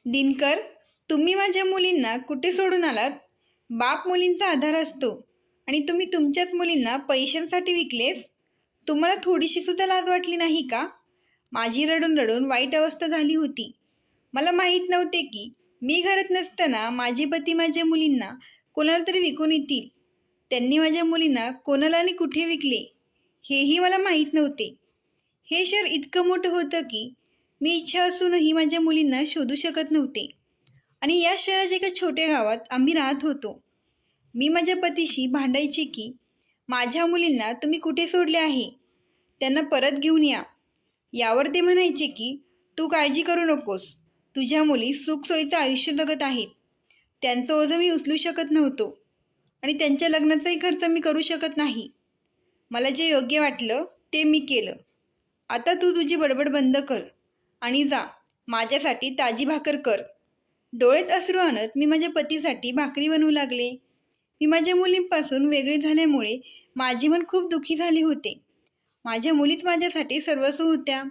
दिनकर, तुम्ही माझ्या मुलींना कुठे सोडून आलात? बाप मुलींचा आधार असतो आणि तुम्ही तुमच्याच मुलींना पैशांसाठी विकलेस. तुम्हाला थोडीशी सुद्धा लाज वाटली नाही का? माझी रडून रडून वाईट अवस्था झाली होती. मला माहीत नव्हते की मी घरात नसताना माझे पती माझ्या मुलींना कोणाला तरी विकून येतील. त्यांनी माझ्या मुलींना कोणाला आणि कुठे विकले हेही मला माहीत नव्हते. हे शहर इतकं मोठं होतं की मी इच्छा असूनही माझ्या मुलींना शोधू शकत नव्हते. आणि या शहराच्या एका छोट्या गावात आम्ही राहत होतो. मी माझ्या पतीशी भांडायचे की माझ्या मुलींना तुम्ही कुठे सोडले आहे, त्यांना परत घेऊन या. यावर ते म्हणायचे की तू काळजी करू नकोस, तुझ्या मुली सुखसोयीचं आयुष्य जगत आहेत. त्यांचं ओझं मी उचलू शकत नव्हतो आणि त्यांच्या लग्नाचाही खर्च मी करू शकत नाही. मला जे योग्य वाटलं ते मी केलं. आता तू तुझी बडबड बंद कर आणि जा माझ्यासाठी ताजी भाकर कर. डोळ्यात अश्रू आणत मी माझ्या पतीसाठी भाकरी बनवू लागले. मी माझ्या मुलींपासून वेगळे झाल्यामुळे माझे मन खूप दुःखी झाले होते. माझ्या मुलीच माझ्यासाठी सर्वस्व होत्या.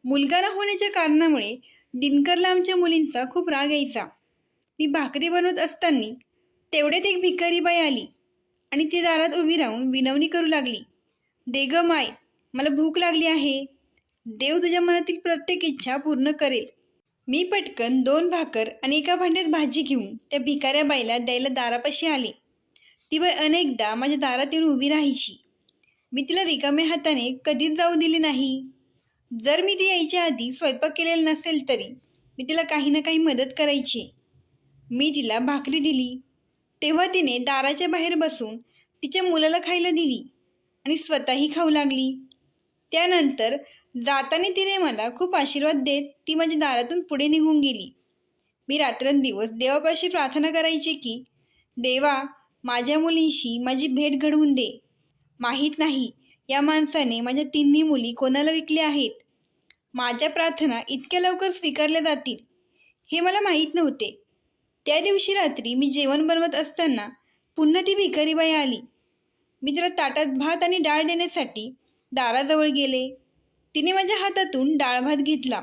मुलगा न होण्याच्या कारणामुळे दिनकरला आमच्या मुलींचा खूप राग यायचा. मी भाकरी बनवत असताना तेवढ्यात एक भिकारी बाई आली आणि ती दारात उभी राहून विनवणी करू लागली, दे ग माय, मला भूक लागली आहे. देव तुझ्या मनातील प्रत्येक इच्छा पूर्ण करेल. मी पटकन 2 भाकर आणि एका भांड्यात भाजी घेऊन त्या भिकाऱ्या बाईला द्यायला दारापाशी आले. ती बाई अनेकदा माझ्या दारात येऊन उभी राहायची. मी तिला रिकाम्या हाताने कधीच जाऊ दिले नाही. जर मी ती यायच्या आधी स्वयंपाक केलेला नसेल तरी मी तिला काही ना काही मदत करायची. मी तिला भाकरी दिली तेव्हा तिने दाराच्या बाहेर बसून तिच्या मुलाला खायला दिली आणि स्वतःही खाऊ लागली. त्यानंतर जाताना तिने मला खूप आशीर्वाद देत ती माझ्या दारातून पुढे निघून गेली. मी रात्रंदिवस देवापाशी प्रार्थना करायची की देवा, माझ्या मुलींशी माझी भेट घडवून दे. माहीत नाही या माणसाने माझ्या 3 मुली कोणाला विकल्या आहेत. माझ्या प्रार्थना इतक्या लवकर स्वीकारल्या जातील हे मला माहीत नव्हते. त्या दिवशी रात्री मी जेवण बनवत असताना पुन्हा ती भिकारीबाई आली. मी तिला ताटात भात आणि डाळ देण्यासाठी दाराजवळ गेले. तिने माझ्या हातातून डाळ भात घेतला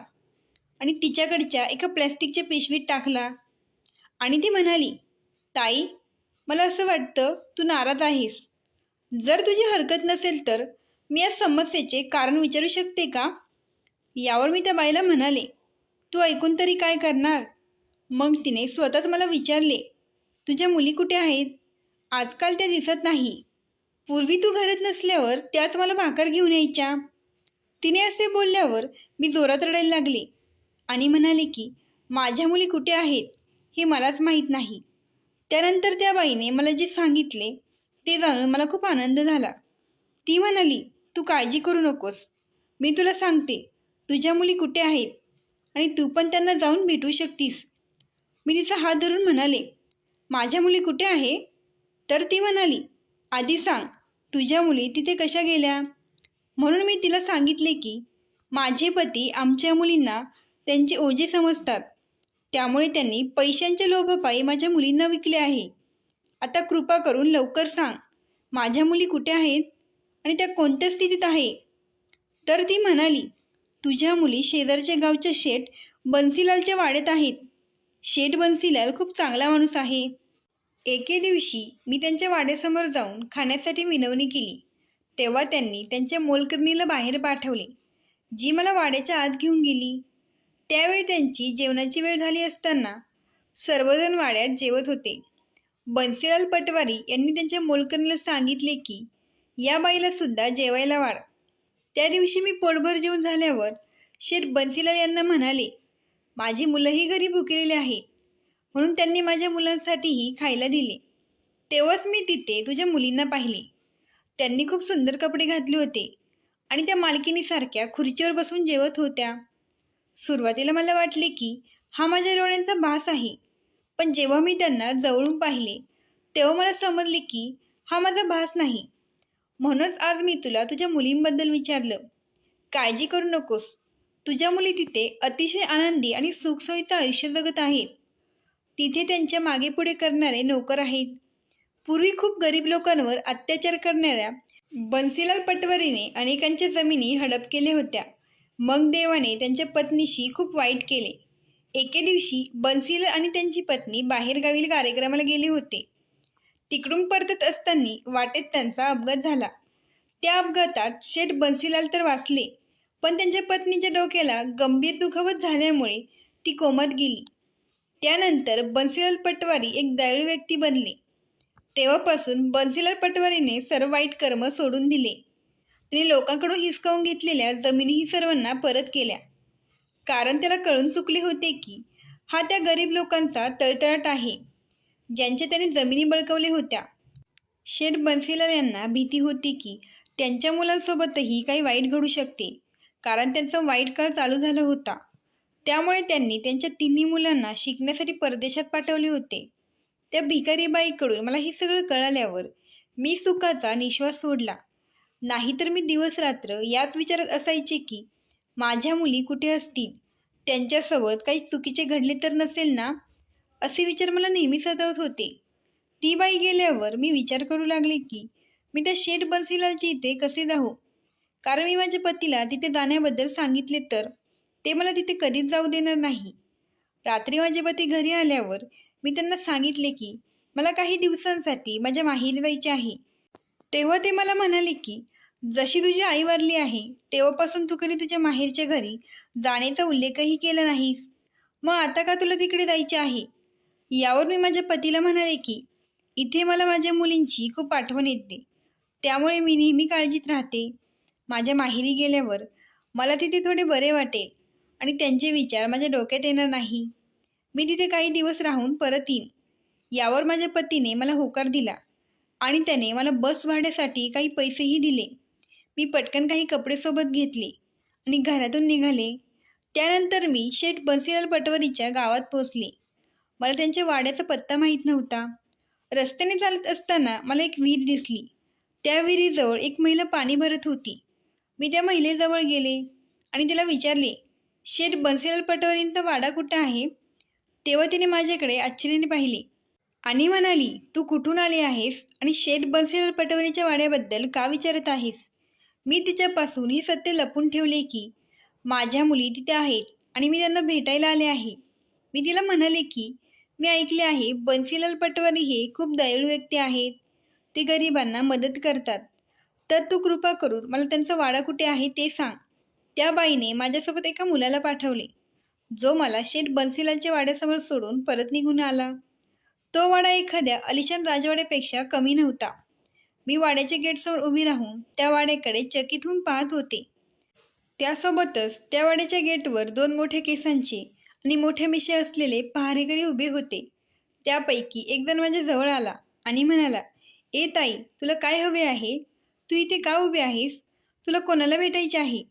आणि तिच्याकडच्या एका प्लॅस्टिकच्या पिशवीत टाकला आणि ती म्हणाली, ताई, मला असं वाटतं तू नाराज आहेस. जर तुझी हरकत नसेल तर मी या समस्येचे कारण विचारू शकते का? यावर मी त्या बाईला म्हणाले, तू ऐकून तरी काय करणार? मग तिने स्वतःच मला विचारले, तुझ्या मुली कुठे आहेत? आजकाल त्या दिसत नाही. पूर्वी तू घरात नसल्यावर त्याच मला भाकर घेऊन यायच्या. तिने असे बोलल्यावर मी जोरात रडायला लागले आणि म्हणाले की माझ्या मुली कुठे आहेत हे मलाच माहीत नाही. त्यानंतर त्या बाईने मला जे सांगितले ते जाणून मला खूप आनंद झाला. ती म्हणाली, तू काळजी करू नकोस, मी तुला सांगते तुझ्या मुली कुठे आहेत आणि तू पण त्यांना जाऊन भेटू शकतीस. मी तिचा हात धरून म्हणाले, माझ्या मुली कुठे आहे? तर ती म्हणाली, आधी सांग तुझ्या मुली तिथे कशा गेल्या? म्हणून मी तिला सांगितले की माझे पती आमच्या मुलींना त्यांचे ओझे समजतात, त्यामुळे त्यांनी पैशांच्या लोभापायी माझ्या मुलींना विकले आहे. आता कृपा करून लवकर सांग माझ्या मुली कुठे आहेत आणि त्या कोणत्या स्थितीत आहे? तर ती म्हणाली, तुझ्या मुली शेजारच्या गावच्या शेठ बन्सीलालच्या वाड्यात आहेत. शेठ बन्सीलाल खूप चांगला माणूस आहे. एके दिवशी मी त्यांच्या वाड्यासमोर जाऊन खाण्यासाठी विनवणी केली तेव्हा त्यांनी त्यांच्या मोलकरणीला बाहेर पाठवले, जी मला वाड्याच्या आत घेऊन गेली. त्यावेळी त्यांची जेवणाची वेळ झाली असताना सर्वजण वाड्यात जेवत होते. बन्सीलाल पटवारी यांनी त्यांच्या मोलकरणीला सांगितले की या बाईला सुद्धा जेवायला वाढ. त्या दिवशी मी पोटभर जेवून झाल्यावर शेठ बन्सीलाल यांना म्हणाले, माझी मुलंही घरी भुकेलेली आहेत, म्हणून त्यांनी माझ्या मुलांसाठीही खायला दिले. तेव्हाच मी तिथे तुझ्या मुलींना पाहिले. त्यांनी खूप सुंदर कपडे घातले होते आणि त्या मालकिनीसारख्या खुर्चीवर बसून जेवत होत्या. सुरुवातीला मला वाटले की हा माझ्या डोळ्यांचा भास आहे, पण जेव्हा मी त्यांना जवळून पाहिले तेव्हा मला समजले की हा माझा भास नाही. म्हणूनच आज मी तुला तुझ्या मुलींबद्दल विचारलं. काळजी करू नकोस, तुझ्या मुली तिथे अतिशय आनंदी आणि सुखसोयीचं आयुष्य जगत आहेत. तिथे त्यांच्या मागे पुढे करणारे नोकर आहेत. पूर्वी खूप गरीब लोकांवर अत्याचार करणाऱ्या बन्सीलाल पटवारीने अनेकांच्या जमिनी हडप केल्या होत्या. मग देवाने त्यांच्या पत्नीशी खूप वाईट केले. एके दिवशी बन्सीलाल आणि त्यांची पत्नी बाहेरगावी कार्यक्रमाला गेले होते. तिकडून परतत असताना वाटेत त्यांचा अपघात झाला. त्या अपघातात शेठ बन्सीलाल तर वाचले, पण त्यांच्या पत्नीच्या डोक्याला गंभीर दुखापत झाल्यामुळे ती कोमात गेली. त्यानंतर बन्सीलाल पटवारी एक दयाळू व्यक्ती बनले. तेव्हापासून बन्सीलाल पटवारीने सर्व वाईट कर्म सोडून दिले. त्याने लोकांकडून हिसकावून घेतलेल्या जमिनीही सर्वांना परत केल्या. कारण त्याला कळून चुकले होते की हा त्या गरीब लोकांचा तळतळाट आहे, ज्यांच्या त्याने जमिनी बळकावल्या होत्या. शेठ बन्सीलाल यांना भीती होती की त्यांच्या मुलांसोबतही काही वाईट घडू शकते, कारण त्यांचा वाईट काळ चालू झाला होता. त्यामुळे त्यांनी त्यांच्या तिन्ही मुलांना शिकण्यासाठी परदेशात पाठवले होते. त्या भिकारीबाईकडून मला हे सगळं कळाल्यावर मी सुखाचा निश्वास सोडला. नाहीतर मी दिवस रात्र याच विचारात असायचे की माझ्या मुली कुठे असतील, त्यांच्यासोबत काही चुकीचे घडले तर नसेल ना, असे विचार मला नेहमी सतावत होते. ती बाई गेल्यावर मी विचार करू लागले की मी त्या शेठ बन्सीलालच्या इथे कसे जाऊ, कारण मी माझ्या पतीला तिथे जाण्याबद्दल सांगितले तर ते मला तिथे कधीच जाऊ देणार नाही. रात्री माझे पती घरी आल्यावर मी त्यांना सांगितले की मला काही दिवसांसाठी माझ्या माहेरी जायचे आहे. तेव्हा ते मला म्हणाले की जशी तुझी आई वारली आहे तेव्हापासून तू कधी तुझ्या माहेरच्या घरी जाण्याचा उल्लेखही केला नाहीस, मग आता का तुला तिकडे जायचे आहे? यावर मी माझ्या पतीला म्हणाले की इथे मला माझ्या मुलींची खूप आठवण येते, त्यामुळे मी नेहमी काळजीत राहते. माझ्या माहेरी गेल्यावर मला तिथे थोडे बरे वाटेल आणि त्यांचे विचार माझ्या डोक्यात येणार नाही. मी तिथे काही दिवस राहून परत येईन. यावर माझ्या पतीने मला होकार दिला आणि त्याने मला बस भाड्यासाठी काही पैसेही दिले. मी पटकन काही कपडे सोबत घेतले आणि घरातून निघाले. त्यानंतर मी शेठ बन्सीलाल पटवारीच्या गावात पोचले. मला त्यांच्या वाड्याचा पत्ता माहीत नव्हता. रस्त्याने चालत असताना मला एक विहीर दिसली. त्या विहिरीजवळ एक महिला पाणी भरत होती. मी त्या महिलेजवळ गेले आणि तिला विचारले, शेठ बन्सीलाल पटवारींचा वाडा कुठे आहे? तेव्हा तिने माझ्याकडे आश्चर्याने पाहिले आणि म्हणाली, तू कुठून आली आहेस आणि शेठ बन्सीलाल पटवारीच्या वाड्याबद्दल का विचारत आहेस? मी तिच्यापासून हे सत्य लपून ठेवले की माझ्या मुली तिथे आहेत आणि मी त्यांना भेटायला आले आहे. मी तिला म्हणाले की मी ऐकले आहे बन्सीलाल पटवारी हे खूप दयाळू व्यक्ती आहेत. ते गरिबांना मदत करतात. तर तू कृपा करून मला त्यांचा वाडा कुठे आहे ते सांग. त्या बाईने माझ्यासोबत एका मुलाला पाठवले, जो मला शेठ बन्सीलालच्या वाड्यासमोर सोडून परत निघून आला. तो वाडा एखाद्या आलिशान राजवाड्यापेक्षा कमी नव्हता. मी वाड्याच्या गेटसमोर उभी राहून त्या वाड्याकडे चकित होऊन पाहत होते. त्यासोबतच त्या वाड्याच्या गेटवर दोन मोठ्या केसांचे आणि मोठ्या मिशा असलेले पहारेकरी उभे होते. त्यापैकी एक जण माझ्या जवळ आला आणि म्हणाला, ए ताई, तुला काय हवे आहे? तू इथे का उभे आहेस? तुला कोणाला भेटायचे आहे?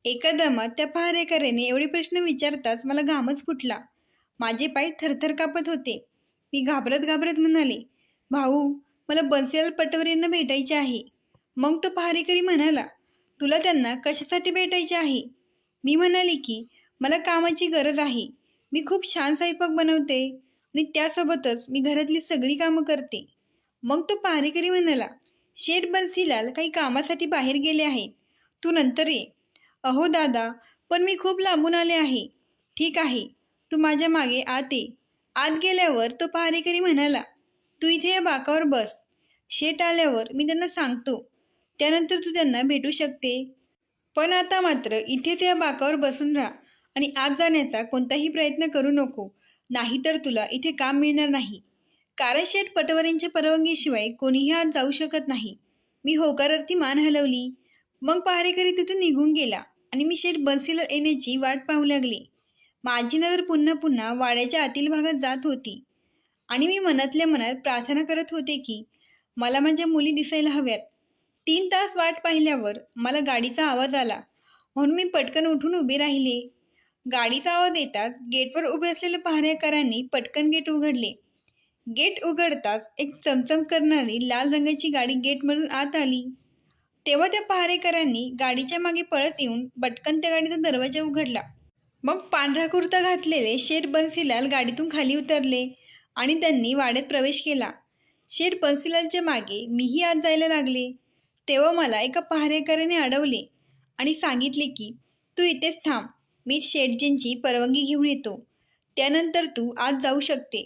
एका दमात त्या पहारेकऱ्याने एवढे प्रश्न विचारताच मला घामच फुटला. माझे पाय थरथर कापत होते. मी घाबरत घाबरत म्हणाले, भाऊ, मला बन्सीलाल पटवारींना भेटायचे आहे. मग तो पहारेकरी म्हणाला, तुला त्यांना कशासाठी भेटायचे आहे? मी म्हणाले की मला कामाची गरज आहे. मी खूप छान स्वयंपाक बनवते आणि त्यासोबतच मी घरातली सगळी कामं करते. मग तो पहारेकरी म्हणाला, शेठ बन्सीलाल काही कामासाठी बाहेर गेले आहेत, तू नंतर ये. अहो दादा, पण मी खूप लांबून आले आहे. ठीक आहे, तू माझ्या मागे आत ये. आत गेल्यावर तो पहारेकरी म्हणाला, तू इथे या बाकावर बस. शेठ आल्यावर मी त्यांना सांगतो, त्यानंतर तू त्यांना भेटू शकते. पण आता मात्र इथेच या बाकावर बसून राहा आणि आत जाण्याचा कोणताही प्रयत्न करू नको, नाहीतर तुला इथे काम मिळणार नाही. कारण शेठ पटवारींच्या परवानगीशिवाय कोणीही आत जाऊ शकत नाही. मी होकारार्थी मान हलवली. मग पहारेकरी तिथून निघून गेला आणि मी शेठ बन्सीलाल येण्याची वाट पाहू लागले. माझी नजर पुन्हा पुन्हा वाड्याच्या आतील भागात जात होती आणि मी मनातल्या मनात प्रार्थना करत होते की मला माझ्या मुली दिसायला हव्यात. 3 तास वाट पाहिल्यावर मला गाडीचा आवाज आला, म्हणून मी पटकन उठून उभे राहिले. गाडीचा आवाज येताच गेटवर उभे असलेल्या पहारेकरांनी पटकन गेट उघडले. गेट उघडताच एक चमचम करणारी लाल रंगाची गाडी गेटमधून आत आली. तेव्हा त्या पहारेकरांनी गाडीच्या मागे पळत येऊन पटकन त्या गाडीचा दरवाजा उघडला. मग पांढरा कुर्ता घातलेले शेठ बन्सीलाल गाडीतून खाली उतरले आणि त्यांनी वाड्यात प्रवेश केला. शेठ बन्सीलालच्या मागे मीही आत जायला लागले. तेव्हा मला एका पहारेकराने अडवले आणि सांगितले की तू इथेच थांब, मी शेठजींची परवानगी घेऊन येतो. त्यानंतर तू आज जाऊ शकते.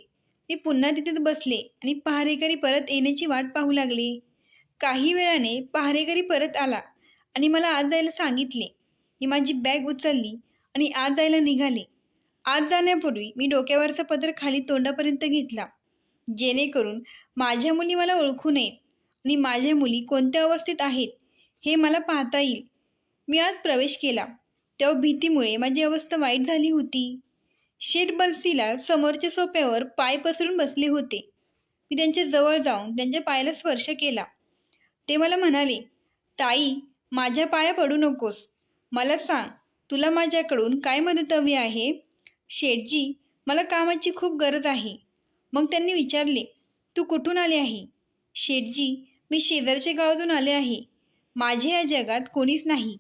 मी पुन्हा तिथेच बसले आणि पहारेकरी परत येण्याची वाट पाहू लागले. काही वेळाने पहारेकरी परत आला आणि मला आज जायला सांगितले. मी माझी बॅग उचलली आणि आज जायला निघाले. आज जाण्यापूर्वी मी डोक्यावरचा पदर खाली तोंडापर्यंत घेतला, जेणेकरून माझ्या मुली मला ओळखू नयेत आणि माझ्या मुली कोणत्या अवस्थेत आहेत हे मला पाहता येईल. मी आत प्रवेश केला तेव्हा भीतीमुळे माझी अवस्था वाईट झाली होती. शेठ बन्सीलाल समोरच्या सोफ्यावर पाय पसरून बसले होते. मी त्यांच्या जवळ जाऊन त्यांच्या पायाला स्पर्श केला. ते मला म्हणाले, ताई, माझ्या पाया पडू नकोस. मला सांग, तुला माझ्याकडून काय मदत हवी आहे? शेठजी, मला कामाची खूप गरज आहे. मग त्यांनी विचारले, तू कुठून आले आहे? शेठजी, मी शेजारच्या गावातून आले आहे. माझे या जगात कोणीच नाही.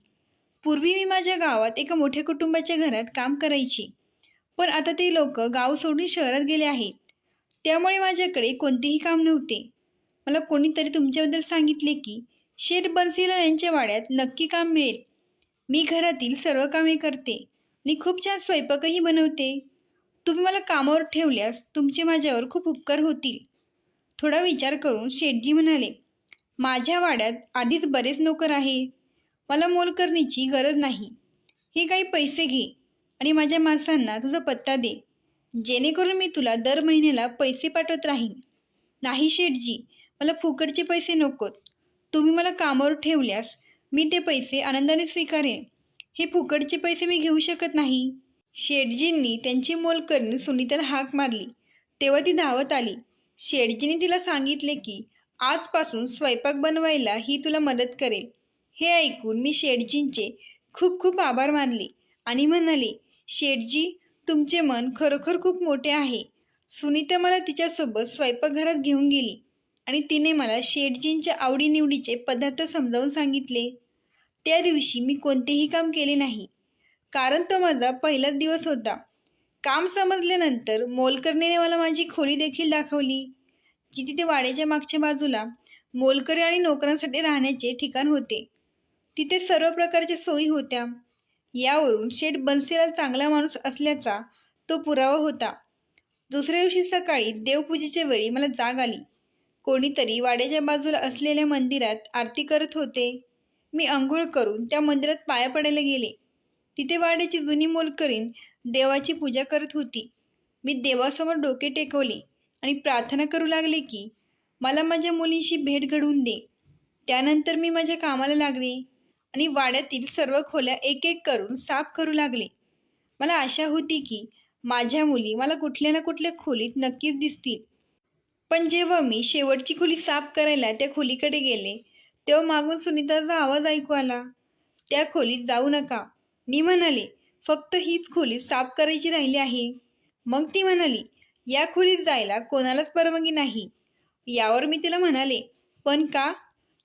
पूर्वी मी माझ्या गावात एका मोठ्या कुटुंबाच्या घरात काम करायचे, पण आता ते लोक गाव सोडून शहरात गेले आहेत. त्यामुळे माझ्याकडे कोणतेही काम नव्हते. मला कोणीतरी तुमच्याबद्दल सांगितले की शेठ बन्सीलाल यांच्या वाड्यात नक्की काम मिळेल. मी घरातील सर्व कामे करते आणि खूप छान स्वयंपाकही बनवते. तुम्ही मला कामावर ठेवल्यास तुमचे माझ्यावर खूप उपकार होतील. थोडा विचार करून शेठजी म्हणाले, माझ्या वाड्यात आधीच बरेच नोकर आहेत. मला मोलकरणीची गरज नाही. हे काही पैसे घे आणि माझ्या माणसांना तुझा पत्ता दे, जेणेकरून मी तुला दर महिन्याला पैसे पाठवत राहीन. नाही शेठजी, मला फुकटचे पैसे नकोत. तुम्ही मला कामावर ठेवल्यास मी ते पैसे आनंदाने स्वीकारेन. हे फुकटचे पैसे मी घेऊ शकत नाही. शेठजींनी त्यांची मोलकरणी सुनीताला हाक मारली तेव्हा ती धावत आली. शेठजींनी तिला सांगितले की आजपासून स्वयंपाक बनवायला ही तुला मदत करेल. हे ऐकून मी शेठजींचे खूप खूप आभार मानले आणि म्हणाले, शेठजी, तुमचे मन खरोखर खूप मोठे आहे. सुनीता मला तिच्यासोबत स्वयंपाकघरात घेऊन गेली आणि तिने मला शेठजींच्या आवडीनिवडीचे पदार्थ समजावून सांगितले. त्या दिवशी मी कोणतेही काम केले नाही, कारण तो माझा पहिलाच दिवस होता. काम समजल्यानंतर मोलकरणीने मला माझी खोली देखील दाखवली, जी तिथे वाड्याच्या मागच्या बाजूला मोलकरी आणि नोकरांसाठी राहण्याचे ठिकाण होते. तिथे सर्व प्रकारच्या सोयी होत्या. यावरून शेठ बन्सीलाल चांगला माणूस असल्याचा तो पुरावा होता. दुसऱ्या दिवशी सकाळी देवपूजेच्या वेळी मला जाग आली. कोणीतरी वाड्याच्या बाजूला असलेल्या मंदिरात आरती करत होते. मी आंघोळ करून त्या मंदिरात पाया पडायला गेले. तिथे वाड्याची जुनी मोलकरीण देवाची पूजा करत होती. मी देवासमोर डोके टेकवले आणि प्रार्थना करू लागले की मला माझ्या मुलींशी भेट घडवून दे. त्यानंतर मी माझ्या कामाला लागले आणि वाड्यातील सर्व खोल्या एक एक करून साफ करू लागले. मला आशा होती की माझ्या मुली मला कुठल्या ना कुठल्या खोलीत नक्कीच दिसतील. पण जेव्हा मी शेवटची खोली साफ करायला त्या खोलीकडे गेले तेव्हा मागून सुनीताचा आवाज ऐकू आला. त्या खोलीत जाऊ नका. मी म्हणाले, फक्त हीच खोली साफ करायची राहिली आहे. मग ती म्हणाली, या खोलीत जायला कोणालाच परवानगी नाही. यावर मी तिला म्हणाले, पण का?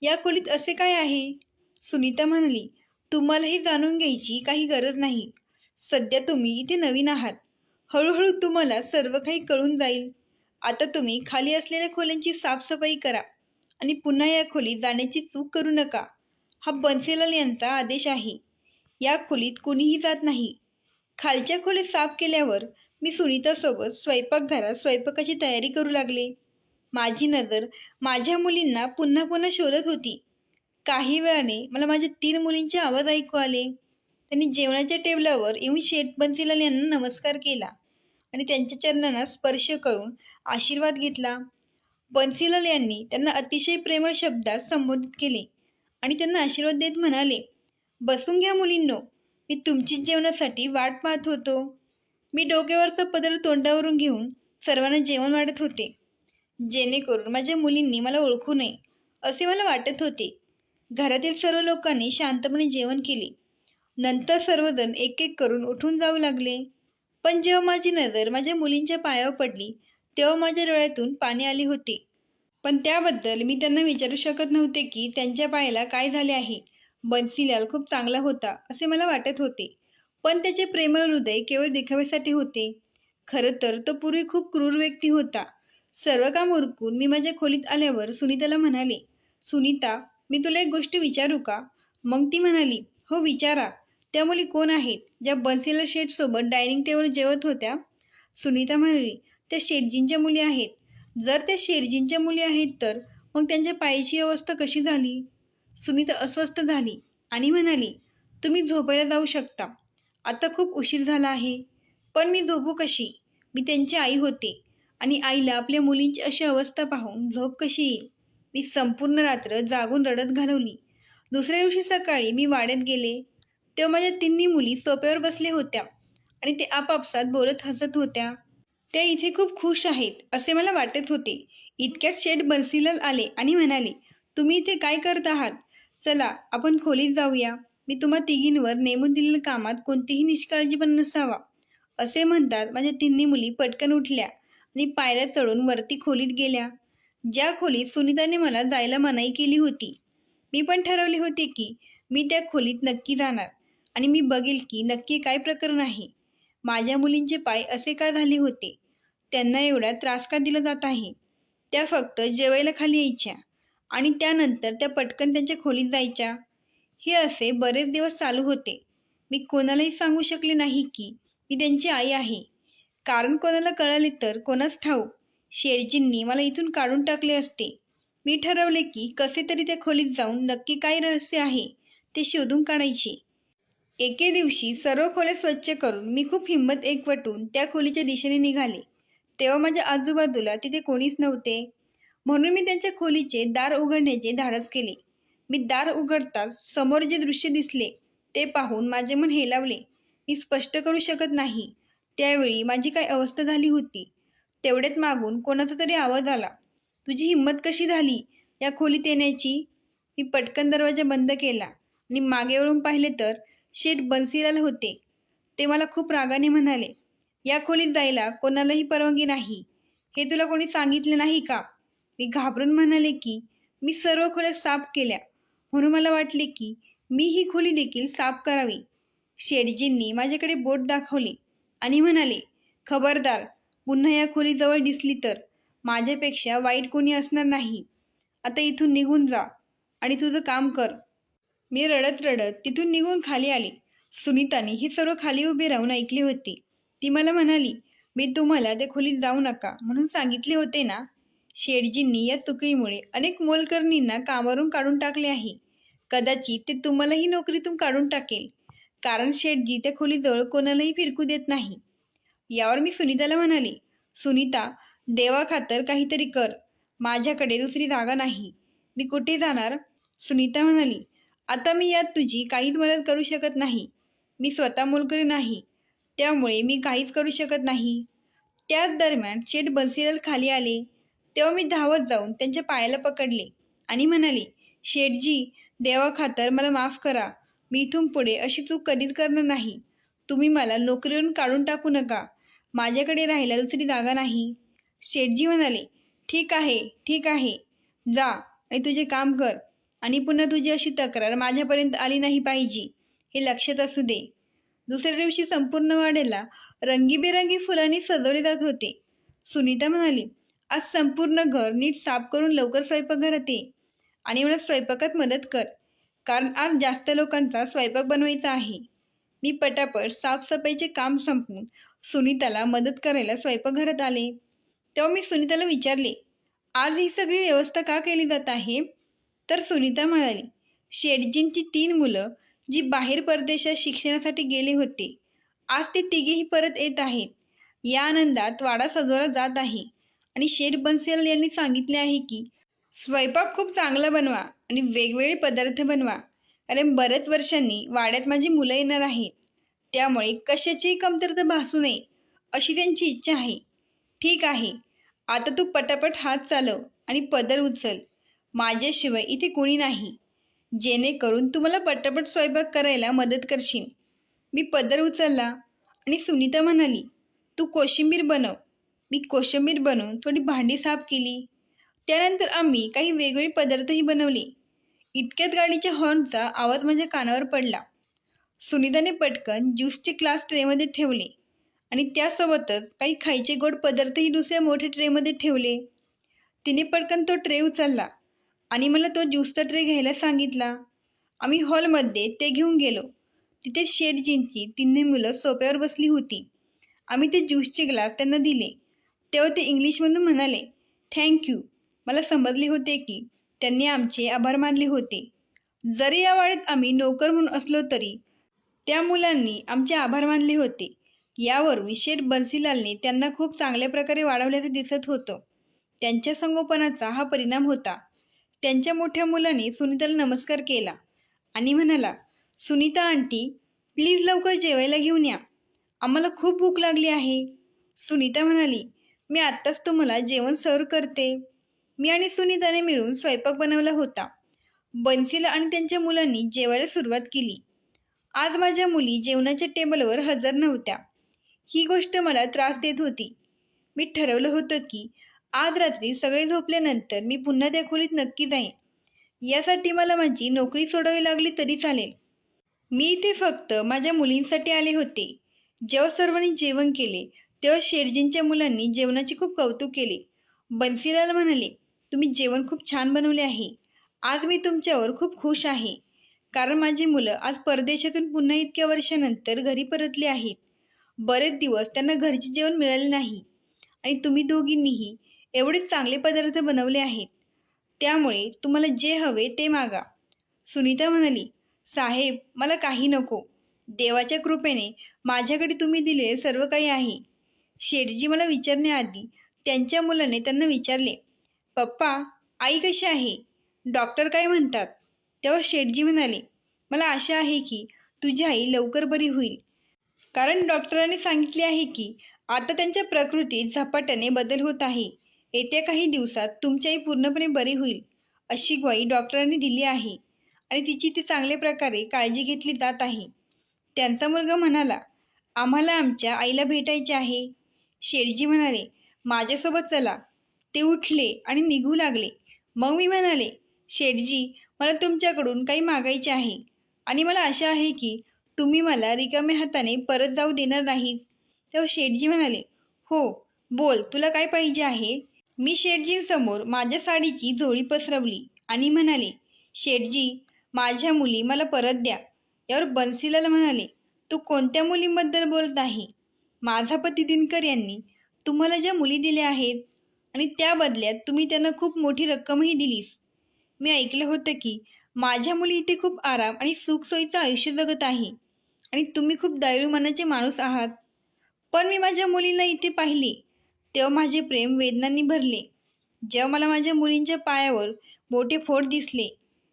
या खोलीत असे काय आहे? सुनीता म्हणाली, तुम्हालाही जाणून घ्यायची काही गरज नाही. सध्या तुम्ही इथे नवीन आहात. हळूहळू तुम्हाला सर्व काही कळून जाईल. आता तुम्ही खाली असलेल्या खोल्यांची साफसफाई करा आणि पुन्हा या खोलीत जाण्याची चूक करू नका. हा बन्सीलाल यांचा आदेश आहे. या खोलीत कोणीही जात नाही. खालच्या खोलीत साफ केल्यावर मी सुनीतासोबत स्वयंपाकघरात स्वयंपाकाची तयारी करू लागले. माझी नजर माझ्या मुलींना पुन्हा पुन्हा शोधत होती. काही वेळाने मला माझ्या 3 मुलींचे आवाज ऐकू आले. त्यांनी जेवणाच्या टेबलावर येऊन शेठ बन्सीलाल यांना नमस्कार केला आणि त्यांच्या चरणांना स्पर्श करून आशीर्वाद घेतला. बन्सीलाल यांनी त्यांना अतिशय प्रेमळ शब्दात संबोधित केले आणि त्यांना आशीर्वाद देत म्हणाले, बसून घ्या मुलींनो, मी तुमची जेवणासाठी वाट पाहत होतो. मी डोक्यावरचा पदर तोंडावरून घेऊन सर्वांना जेवण वाढत होते, जेणेकरून माझ्या मुलींनी मला ओळखू नये असे मला वाटत होते. घरातील सर्व लोकांनी शांतपणे जेवण केले. नंतर सर्वजण एक एक करून उठून जाऊ लागले. पण जेव्हा माझी नजर माझ्या मुलींच्या पायावर पडली तेव्हा माझ्या डोळ्यातून पाणी आले होते. पण त्याबद्दल मी त्यांना विचारू शकत नव्हते की त्यांच्या पायाला काय झाले आहे. बन्सीलाल खूप चांगला होता असे मला वाटत होते, पण त्याचे प्रेमळ हृदय केवळ दिखाव्यासाठी होते. खरं तर तो पूर्वी खूप क्रूर व्यक्ती होता. सर्व काम उरकून मी माझ्या खोलीत आल्यावर सुनीताला म्हणाले, सुनीता, मी तुला एक गोष्ट विचारू का? मग ती म्हणाली, हो विचारा. त्या मुली कोण आहेत ज्या बन्सीलाल शेठसोबत डायनिंग टेबलवर जेवत होत्या? सुनीता म्हणाली, त्या शेटजींच्या मुली आहेत. जर त्या शेटजींच्या मुली आहेत तर मग त्यांच्या पायाची अवस्था कशी झाली? सुनीता अस्वस्थ झाली आणि म्हणाली, तुम्ही झोपायला जाऊ शकता. आता खूप उशीर झाला आहे. पण मी झोपू कशी? मी त्यांची आई होते आणि आईला आपल्या मुलींची अशी अवस्था पाहून झोप कशी येईल? मी संपूर्ण रात्र जागून रडत घालवली. दुसऱ्या दिवशी सकाळी मी वाड्यात गेले तेव्हा माझ्या तिन्ही मुली सोफ्यावर बसल्या होत्या आणि ते आपापसात बोलत हसत होत्या. त्या इथे खूप खुश आहेत असे मला वाटत होते. इतक्यात शेठ बन्सीलाल आले आणि म्हणाले, तुम्ही इथे काय करत आहात? चला आपण खोलीत जाऊया. मी तुम्हा तिघींवर नेमून दिलेल्या कामात कोणतीही निष्काळजीपणा नसावा. असे म्हणतात माझ्या तिन्ही मुली पटकन उठल्या आणि पायऱ्या चढून वरती खोलीत गेल्या, ज्या खोलीत सुनीताने मला जायला मनाई केली होती. मी पण ठरवले होते की मी त्या खोलीत नक्की जाणार आणि मी बघेल की नक्की काय प्रकरण आहे. माझ्या मुलींचे पाय असे का झाले होते? त्यांना एवढा त्रास का दिला जात आहे? त्या फक्त जेवायला खाली यायच्या आणि त्यानंतर त्या पटकन त्यांच्या खोलीत जायच्या. हे असे बरेच दिवस चालू होते. मी कोणालाही सांगू शकले नाही की मी त्यांची आई आहे, कारण कोणाला कळाले तर कोणास ठाऊक शेठजींनी मला इथून काढून टाकले असते. मी ठरवले की कसे तरी त्या खोलीत जाऊन नक्की काय रहस्य आहे ते शोधून काढायचे. एके दिवशी सर्व खोल्या स्वच्छ करून मी खूप हिंमत एकवटून त्या खोलीच्या दिशेने निघाले. तेव्हा माझ्या आजूबाजूला तिथे कोणीच नव्हते, म्हणून मी त्यांच्या खोलीचे दार उघडण्याचे धाडस केले. मी दार उघडताच समोर जे दृश्य दिसले ते पाहून माझे मन हेलावले. मी स्पष्ट करू शकत नाही त्यावेळी माझी काय अवस्था झाली होती. तेवढ्यात मागून कोणाचा तरी आवाज आला, तुझी हिंमत कशी झाली या खोलीत येण्याची? मी पटकन दरवाजा बंद केला आणि मागे वळून पाहिले तर शेठ बन्सीलाल होते. ते मला खूप रागाने म्हणाले, या खोलीत जायला कोणालाही परवानगी नाही, हे तुला कोणी सांगितले नाही का? मी घाबरून म्हणाले की मी सर्व खोल्या साफ केल्या, म्हणून मला वाटले की मी ही खोली देखील साफ करावी. शेठजींनी माझ्याकडे बोट दाखवले आणि म्हणाले, खबरदार, पुन्हा या खोलीजवळ दिसली तर माझ्यापेक्षा वाईट कोणी असणार नाही. आता इथून निघून जा आणि तुझं काम कर. मी रडत रडत तिथून निघून खाली आले. सुनीताने हे सर्व खाली उभे राहून ऐकले होते. ती मला म्हणाली, मी तुम्हाला त्या खोलीत जाऊ नका म्हणून सांगितले होते ना. शेठजींनी या चुकीमुळे अनेक मोलकरणींना कामावरून काढून टाकले आहे. कदाचित ते तुम्हालाही नोकरीतून काढून टाकेल, कारण शेठजी त्या खोलीजवळ कोणालाही फिरकू देत नाही. यावर मी सुनीताला म्हणाले, सुनीता, देवाखातर काहीतरी कर. माझ्याकडे दुसरी जागा नाही. मी कुठे जाणार? सुनीता म्हणाली, आता मी यात तुझी काहीच मदत करू शकत नाही. मी स्वतः मोलकरी नाही, त्यामुळे मी काहीच करू शकत नाही. त्याच दरम्यान शेठ बन्सीलाल खाली आले. तेव्हा मी धावत जाऊन त्यांच्या पायाला पकडले आणि म्हणाले, शेठजी, देवाखातर मला माफ करा. मी इथून पुढे अशी चूक कधीच करणार नाही. तुम्ही मला नोकरीवरून काढून टाकू नका. माझ्याकडे राहायला दुसरी जागा नाही. शेठजी म्हणाले, ठीक आहे, ठीक आहे, जा आणि तुझे काम कर आणि पुन्हा तुझी अशी तक्रार माझ्यापर्यंत आली नाही पाहिजे, हे लक्षात असू दे. दुसऱ्या दिवशी संपूर्ण वाड्याला रंगीबेरंगी फुलांनी सजवले जात होते. सुनीता म्हणाली, आज संपूर्ण घर नीट साफ करून लवकर स्वयंपाकघरात ये आणि मला स्वयंपाकात मदत कर, कारण आज जास्त लोकांचा स्वयंपाक बनवायचा आहे. मी पटापट साफसफाईचे काम संपवून सुनीताला मदत करायला स्वयंपाकघरात आले. तेव्हा मी सुनीताला विचारले, आज ही सगळी व्यवस्था का केली जात आहे? तर सुनीता म्हणाली, शेठजींची 3 मुलं जी बाहेर परदेशात शिक्षणासाठी गेले होते, आज ते तिघेही परत येत आहेत. या आनंदात वाडा सजवला जात आहे आणि शेठ बन्सीलाल यांनी सांगितले आहे की स्वयंपाक खूप चांगला बनवा आणि वेगवेगळे पदार्थ बनवा, कारण बऱ्याच वर्षांनी वाड्यात माझी मुलं येणार आहेत. त्यामुळे कशाचीही कमतरता भासू नये अशी त्यांची इच्छा आहे. ठीक आहे, आता तू पटापट हात चालव आणि पदर उचल. माझ्याशिवाय इथे कोणी नाही, जेणेकरून तू मला पटापट स्वयंपाक करायला मदत करशील. मी पदर उचलला आणि सुनीता म्हणाली, तू कोशिंबीर बनव. मी कोशिंबीर बनवून थोडी भांडी साफ केली. त्यानंतर आम्ही काही वेगवेगळे पदार्थही बनवले. इतक्यात गाडीच्या हॉर्नचा आवाज माझ्या कानावर पडला. सुनीताने पटकन ज्यूसचे ग्लास ट्रेमध्ये ठेवले आणि त्यासोबतच काही खायचे गोड पदार्थही दुसऱ्या मोठ्या ट्रेमध्ये ठेवले. तिने पटकन तो ट्रे उचलला आणि मला तो ज्यूसचा ट्रे घ्यायला सांगितला. आम्ही हॉलमध्ये ते घेऊन गेलो. तिथे शेठजींची 3 मुलं सोफ्यावर बसली होती आम्ही ते ज्यूसचे ग्लास त्यांना दिले. तेव्हा ते इंग्लिशमधून म्हणाले, थँक्यू. मला समजले होते की त्यांनी आमचे आभार मानले होते. जरी या वाड्यात आम्ही नोकर म्हणून असलो तरी त्या मुलांनी आमचे आभार मानले होते. यावरून शेठ बन्सीलालने त्यांना खूप चांगल्या प्रकारे वाढवल्याचे दिसत होतं. त्यांच्या संगोपनाचा हा परिणाम होता. त्यांच्या मोठ्या मुलाने सुनीताला नमस्कार केला आणि म्हणाला, सुनीता आंटी, प्लीज लवकर जेवायला घेऊन या. आम्हाला खूप भूक लागली आहे. सुनीता म्हणाली, मी आत्ताच तुम्हाला जेवण सर्व करते. मी आणि सुनीताने मिळून स्वयंपाक बनवला होता. बन्सीला आणि त्यांच्या मुलांनी जेवायला सुरुवात केली. आज माझ्या मुली जेवणाच्या टेबलवर हजर नव्हत्या. ही गोष्ट मला त्रास देत होती. मी ठरवलं होतं की आज रात्री सगळे झोपल्यानंतर मी पुन्हा त्या खोलीत नक्की जाईन. यासाठी मला माझी नोकरी सोडावी लागली तरी चालेल. मी इथे फक्त माझ्या मुलींसाठी आले होते. जेव्हा सर्वांनी जेवण केले तेव्हा शेठजींच्या मुलांनी जेवणाचे खूप कौतुक केले. बन्सीलाल म्हणाले, तुम्ही जेवण खूप छान बनवले आहे. आज मी तुमच्यावर खूप खुश आहे, कारण माझी मुलं आज परदेशातून पुन्हा इतक्या वर्षानंतर घरी परतली आहेत. बरेच दिवस त्यांना घरचे जेवण मिळाले नाही आणि तुम्ही दोघींनीही एवढे चांगले पदार्थ बनवले आहेत. त्यामुळे तुम्हाला जे हवे ते मागा. सुनीता म्हणाली, साहेब, मला काही नको. देवाच्या कृपेने माझ्याकडे तुम्ही दिलेले सर्व काही आहे. शेठजी मला विचारण्याआधी त्यांच्या मुलाने त्यांना विचारले, पप्पा, आई कशी आहे? डॉक्टर काय म्हणतात? तेव्हा शेठजी म्हणाले, मला आशा आहे की तुझी आई लवकर बरी होईल, कारण डॉक्टरांनी सांगितले आहे की आता त्यांच्या प्रकृतीत झपाट्याने बदल होत आहे. येत्या काही दिवसात तुमची आई पूर्णपणे बरी होईल अशी ग्वाही डॉक्टरांनी दिली आहे आणि तिची ती चांगल्या प्रकारे काळजी घेतली जात आहे. त्यांचा मुलगा म्हणाला, आम्हाला आमच्या आईला भेटायचे आहे. शेठजी म्हणाले, माझ्यासोबत चला. ते उठले आणि निघू लागले. मग मी म्हणाले, शेठजी, मला तुमच्याकडून काही मागायचे आहे आणि मला आशा आहे की तुम्ही मला रिकाम्या हाताने परत जाऊ देणार नाहीत. तेव्हा शेठजी म्हणाले, हो, बोल, तुला काय पाहिजे आहे? मी शेठजींसमोर माझ्या साडीची झोळी पसरवली आणि म्हणाले, शेठजी, माझ्या मुली मला परत द्या. यावर बन्सीलाल म्हणाले, तू कोणत्या मुलींबद्दल बोलत आहे? माझा पती दिनकर यांनी तुम्हाला ज्या मुली दिल्या आहेत आणि त्या बदल्यात तुम्ही त्यांना खूप मोठी रक्कमही दिलीस. मी ऐकलं होतं की माझ्या मुली इथे खूप आराम आणि सुखसोयीचं आयुष्य जगत आहे आणि तुम्ही खूप दयाळू मनाचे माणूस आहात. पण मी माझ्या मुलींना इथे पाहिले तेव्हा माझे प्रेम वेदनांनी भरले. जेव्हा मला माझ्या मुलींच्या पायावर मोठे फोड दिसले,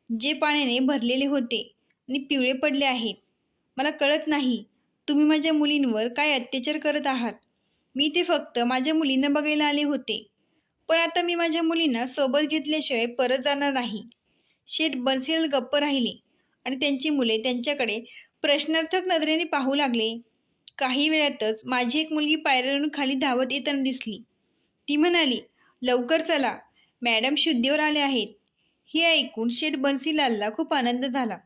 जे पाण्याने भरलेले होते आणि पिवळे पडले आहेत, मला कळत नाही तुम्ही माझ्या मुलींवर काय अत्याचार करत आहात. मी ते फक्त माझ्या मुलींना बघायला आले होते, पण आता मी माझ्या मुलींना सोबत घेतल्याशिवाय परत जाणार नाही. शेठ बन्सीलाल गप्प राहिले आणि त्यांची मुले त्यांच्याकडे प्रश्नार्थक नजरेने पाहू लागले. काही वेळातच माझी एक मुलगी पायऱ्यावरून खाली धावत येताना दिसली. ती म्हणाली, लवकर चला, मॅडम शुद्धीवर आल्या आहेत. हे ऐकून शेठ बन्सीलालला खूप आनंद झाला.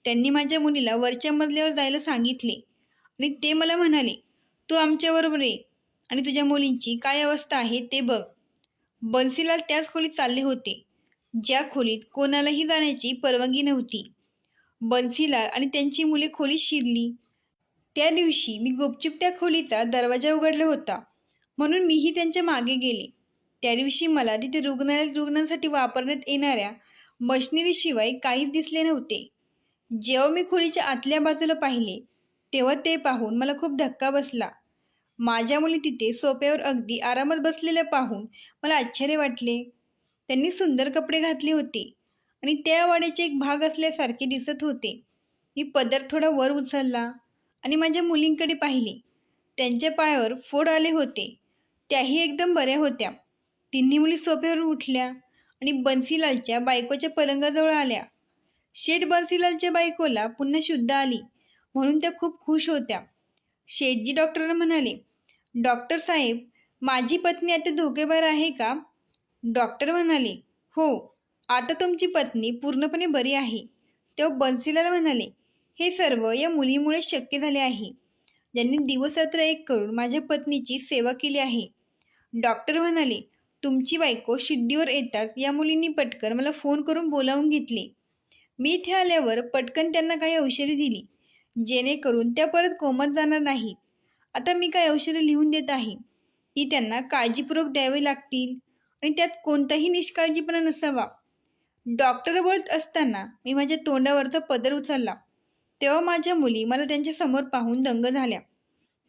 त्यांनी माझ्या मुलीला वरच्या मजल्यावर जायला सांगितले आणि ते मला म्हणाले, तू आमच्याबरोबर ये आणि तुझ्या मुलींची काय अवस्था आहे ते बघ. बन्सीलाल त्याच खोलीत चालले होते, ज्या खोलीत कोणालाही जाण्याची परवानगी नव्हती. बन्सीलाल आणि त्यांची मुले खोलीत शिरली. त्या दिवशी मी गुपचूप त्या खोलीचा दरवाजा उघडला होता, म्हणून मीही त्यांच्या मागे गेले. त्या दिवशी मला तिथे रुग्णालयात रुग्णांसाठी वापरण्यात येणाऱ्या मशिनरीशिवाय काहीच दिसले नव्हते. जेव्हा मी खोलीच्या आतल्या बाजूला पाहिले तेव्हा ते पाहून मला खूप धक्का बसला. माझ्या मुली तिथे सोफ्यावर अगदी आरामात बसलेल्या पाहून मला आश्चर्य वाटले. त्यांनी सुंदर कपडे घातले होते आणि त्या वाड्याचे एक भाग असल्यासारखे दिसत होते. मी पदर थोडा वर उचलला आणि माझ्या मुलींकडे पाहिले. त्यांच्या पायावर फोड आले होते, त्याही एकदम बऱ्या होत्या. तिन्ही मुली सोफ्यावरून उठल्या आणि बन्सीलालच्या बायकोच्या पलंगाजवळ आल्या. शेठ बन्सीलालच्या बायकोला पुन्हा शुद्ध आली म्हणून त्या खूप खुश होत्या. शेठजी डॉक्टरांना म्हणाले, डॉक्टर साहेब, माझी पत्नी आता धोकेबाहेर आहे का? डॉक्टर म्हणाले, हो, आता तुमची पत्नी पूर्णपणे बरी आहे. तेव्हा बन्सीलाल म्हणाले, हे सर्व या मुलीमुळे शक्य झाले आहे, ज्यांनी दिवसरात्र एक करून माझ्या पत्नीची सेवा केली आहे. डॉक्टर म्हणाले, तुमची बायको शुद्धीवर येताच या मुलींनी पटकन मला फोन करून बोलावून घेतले. मी इथे आल्यावर पटकन त्यांना काही औषधी दिली, जेणेकरून त्या परत कोमात जाणार नाहीत आता मी काय औषधं लिहून देत आहे ती त्यांना काळजीपूर्वक द्यावी लागतील आणि त्यात कोणताही निष्काळजीपणा नसावा. डॉक्टर बोलत असताना मी माझ्या तोंडावरचा पदर उचलला. तेव्हा माझ्या मुली मला त्यांच्या समोर पाहून दंग झाल्या.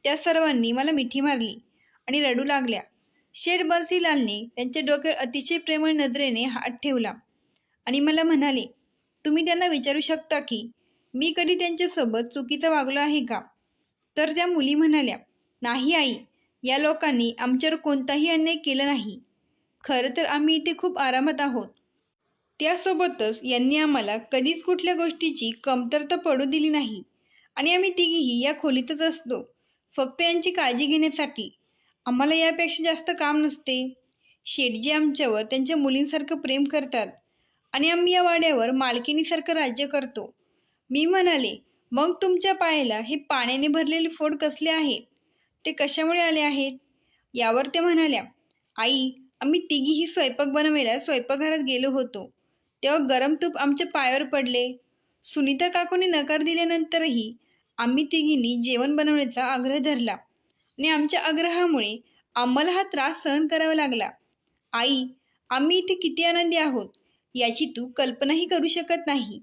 त्या सर्वांनी मला मिठी मारली आणि रडू लागल्या. शेठ बन्सीलालने त्यांच्या डोक्यावर अतिशय प्रेमळ नजरेने हात ठेवला आणि मला म्हणाले, तुम्ही त्यांना विचारू शकता की मी कधी त्यांच्यासोबत चुकीचं वागलो आहे का? तर त्या मुली म्हणाल्या, नाही आई, या लोकांनी आमच्यावर कोणताही अन्याय केला नाही. खरं तर आम्ही इथे खूप आरामात आहोत. त्यासोबतच यांनी आम्हाला कधीच कुठल्या गोष्टीची कमतरता पडू दिली नाही आणि आम्ही तिघीही या खोलीतच असतो, फक्त यांची काळजी घेण्यासाठी. आम्हाला यापेक्षा जास्त काम नसते. शेठजी आमच्यावर त्यांच्या मुलींसारखं प्रेम करतात आणि आम्ही या वाड्यावर मालकिनीसारखं राज्य करतो. मी म्हणाले, मग तुमच्या पायाला हे पाण्याने भरलेले फोड कसले आहेत? ते कशामुळे आले आहेत? यावर ते म्हणाल्या, आई, आम्ही तिघीही स्वयंपाक बनवायला स्वयंपाकघरात गेलो होतो, तेव्हा गरम तूप आमच्या पायावर पडले. सुनीता काकूने नकार दिल्यानंतरही आम्ही तिघींनी जेवण बनवण्याचा आग्रह धरला आणि आमच्या आग्रहामुळे आम्हाला हा त्रास सहन करावा लागला. आई, आम्ही इथे किती आनंदी आहोत याची तू कल्पनाही करू शकत नाही.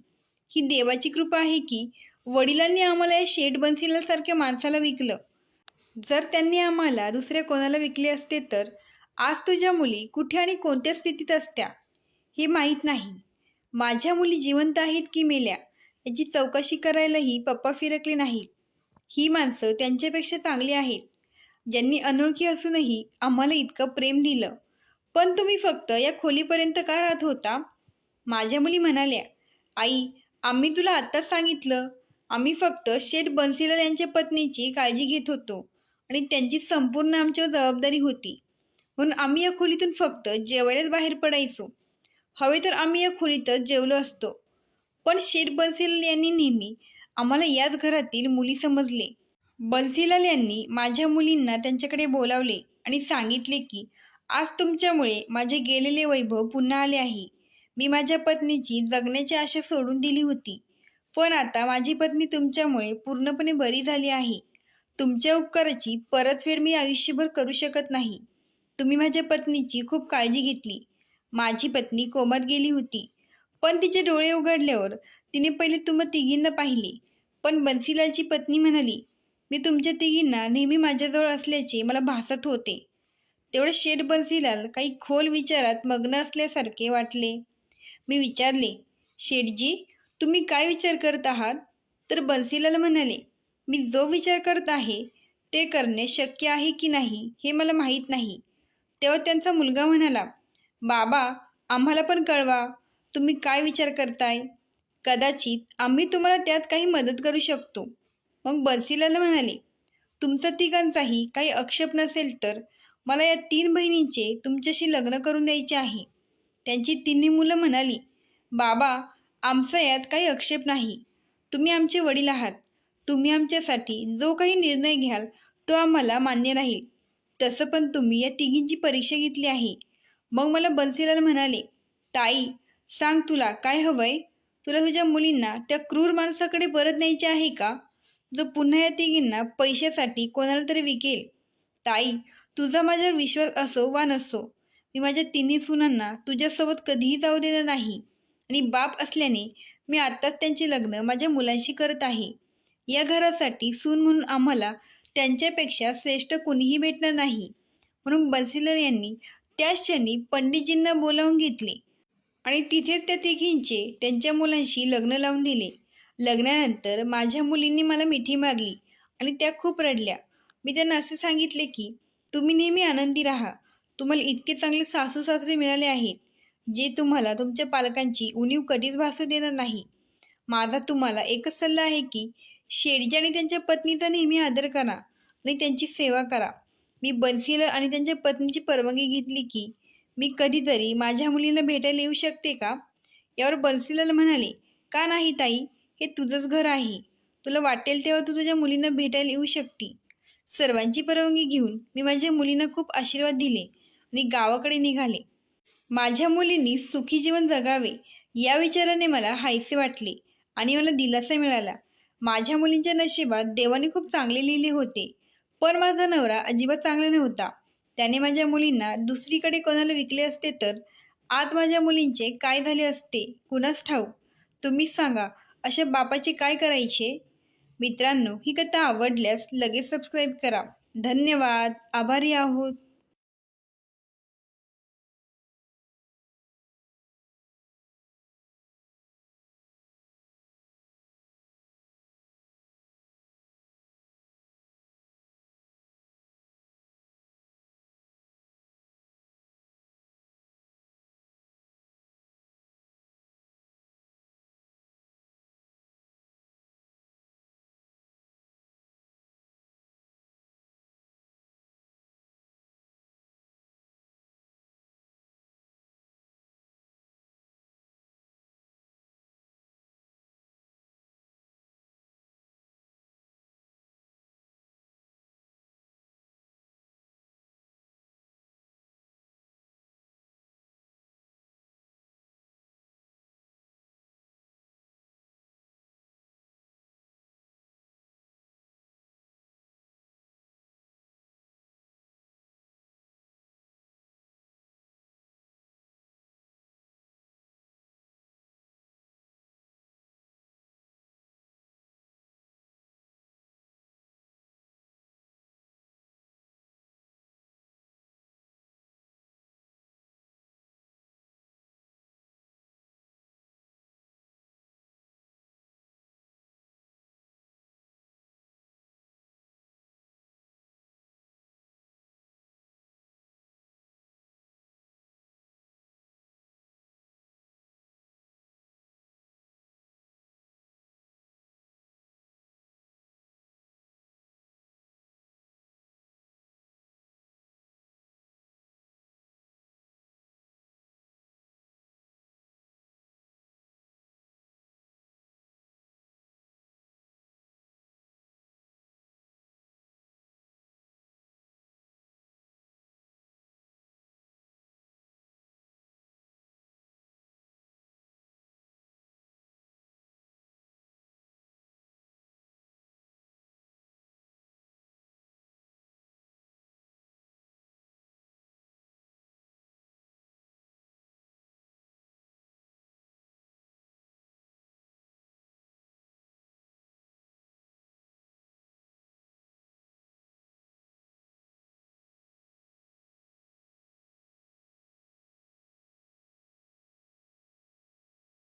ही देवाची कृपा आहे की वडिलांनी आम्हाला या शेठ बन्सीलालसारख्या माणसाला विकलं. जर त्यांनी आम्हाला दुसऱ्या कोणाला विकले असते तर आज तुझ्या मुली कुठे आणि कोणत्या स्थितीत असत्या हे माहीत नाही. माझ्या मुली जिवंत आहेत की मेल्या याची चौकशी करायलाही पप्पा फिरकले नाहीत. ही माणसं त्यांच्यापेक्षा चांगली आहेत, ज्यांनी अनोळखी असूनही आम्हाला इतकं प्रेम दिलं. पण तुम्ही फक्त या खोलीपर्यंत का राहत होता? माझ्या मुली म्हणाल्या, आई, आम्ही तुला आत्ताच सांगितलं. आम्ही फक्त शेठ बन्सीलाल यांच्या पत्नीची काळजी घेत होतो आणि त्यांची संपूर्ण आमच्यावर जबाबदारी होती, म्हणून आम्ही या खोलीतून फक्त जेवायलाच बाहेर पडायचो. हवे तर आम्ही या खोलीतच जेवलो असतो. पण शेठ बन्सीलाल यांनी नेहमी आम्हाला याच घरातील मुली समजले. बन्सीलाल यांनी माझ्या मुलींना त्यांच्याकडे बोलावले आणि सांगितले की आज तुमच्यामुळे माझे गेलेले वैभव पुन्हा आले आहे. मी माझ्या पत्नीची जगण्याची आशा सोडून दिली होती, पण आता माझी पत्नी तुमच्यामुळे पूर्णपणे बरी झाली आहे. तुमच्या उपकाराची परतफेड मी आयुष्यभर करू शकत नाही. तुम्ही माझ्या पत्नीची खूप काळजी घेतली. माझी पत्नी कोमात गेली होती, पण तिचे डोळे उघडल्यावर तिने पहिले तुम्हा तिघींना पाहिले. पण बन्सीलालची पत्नी म्हणाली, मी तुमच्या तिघींना नेहमी माझ्याजवळ असल्याचे मला भासत होते. तेवढे शेठ बन्सीलाल काही खोल विचारात मग्न असल्यासारखे वाटले. मी विचारले, शेठजी, तुम्ही काय विचार करत आहात? तर बन्सीलाल म्हणाले, मी जो विचार करत आहे ते करणे शक्य आहे की नाही हे मला माहीत नाही. तेव्हा त्यांचा मुलगा म्हणाला, बाबा, आम्हाला पण कळवा, तुम्ही काय विचार करताय. कदाचित आम्ही तुम्हाला त्यात काही मदत करू शकतो. मग बन्सीलाल म्हणाले, तुमचा तिघांचाही काही आक्षेप नसेल तर मला या 3 बहिणींचे तुमच्याशी लग्न करून द्यायचे आहे. त्यांची तिन्ही मुलं म्हणाली, बाबा, आमचा यात काही आक्षेप नाही. तुम्ही आमचे वडील आहात. तुम्ही आमच्यासाठी जो काही निर्णय घ्याल तो आम्हाला मान्य राहील. तसं पण तुम्ही या तिघींची परीक्षा घेतली आहे. मग मला बन्सीलाल म्हणाले, ताई, सांग, तुला काय हवंय? तुला तुझ्या मुलींना त्या क्रूर माणसाकडे परत न्यायचे आहे का, जो पुन्हा या तिघींना पैशासाठी कोणाला तरी विकेल? ताई, तुझा माझ्यावर विश्वास असो वा नसो, मी माझ्या तिन्ही सुनांना तुझ्यासोबत कधीही जाऊ देणार नाही आणि बाप असल्याने मी आत्ताच त्यांचे लग्न माझ्या मुलांशी करत आहे. या घरासाठी सून म्हणून आम्हाला त्यांच्यापेक्षा श्रेष्ठ कुणीही भेटणार नाही. म्हणून बन्सीलाल यांनी त्याच क्षणी पंडितजींना बोलावून घेतले आणि तिथेच त्या तिघींचे त्यांच्या मुलांशी लग्न लावून दिले. लग्नानंतर माझ्या मुलींनी मला मिठी मारली आणि त्या खूप रडल्या. मी त्यांना असे सांगितले की तुम्ही नेहमी आनंदी राहा. तुम्हाला इतके चांगले सासू सासरे मिळाले आहेत जे तुम्हाला तुमच्या पालकांची उणीव कधीच भासू देणार नाही. माझा तुम्हाला एकच सल्ला आहे की शेठजी आणि त्यांच्या पत्नीचा नेहमी आदर करा आणि त्यांची सेवा करा. मी बन्सीलाल आणि त्यांच्या पत्नीची परवानगी घेतली की मी कधीतरी माझ्या मुलीला भेटायला येऊ शकते का? यावर बन्सीलाल म्हणाले, का नाही ताई, हे तुझंच घर आहे. तुला वाटेल तेव्हा तू तुझ्या मुलींना भेटायला येऊ शकते. सर्वांची परवानगी घेऊन मी माझ्या मुलींना खूप आशीर्वाद दिले आणि गावाकडे निघाले. माझ्या मुलींनी सुखी जीवन जगावे या विचाराने मला हायसे वाटले आणि मला दिलासा मिळाला. माझ्या मुलींच्या नशिबात देवाने खूप चांगले लिहिले होते. पण माझा नवरा अजिबात चांगला नव्हता. त्याने माझ्या मुलींना दुसरीकडे कोणाला विकले असते तर आज माझ्या मुलींचे काय झाले असते कुणास ठाऊक. तुम्हीच सांगा, अशा बापाचे काय करायचे. मित्रांनो, ही कथा आवडल्यास लगेच सबस्क्राईब करा. धन्यवाद. आभारी आहोत.